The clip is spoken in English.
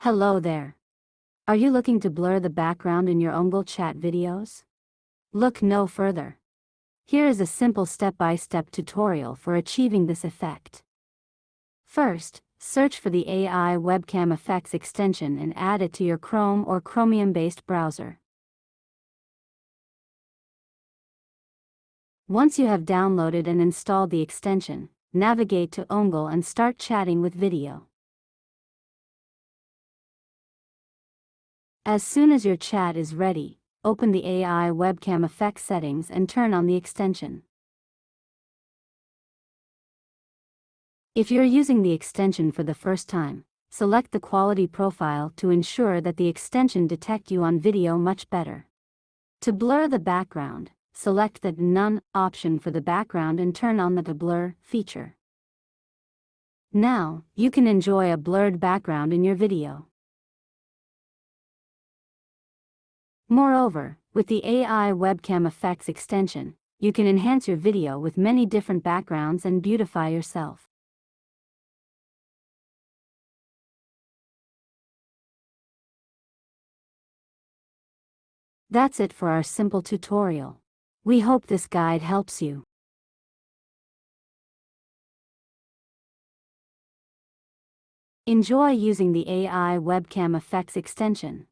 Hello there. Are you looking to blur the background in your Omegle chat videos? Look no further. Here is a simple step-by-step tutorial for achieving this effect. First, search for the AI Webcam Effects extension and add it to your Chrome or Chromium-based browser. Once you have downloaded and installed the extension, navigate to Omegle and start chatting with video. As soon as your chat is ready, open the AI Webcam Effects settings and turn on the extension. If you're using the extension for the first time, select the quality profile to ensure that the extension detects you on video much better. To blur the background, select the None option for the background and turn on the Blur feature. Now, you can enjoy a blurred background in your video. Moreover, with the AI Webcam Effects extension, you can enhance your video with many different backgrounds and beautify yourself. That's it for our simple tutorial. We hope this guide helps you. Enjoy using the AI Webcam Effects extension.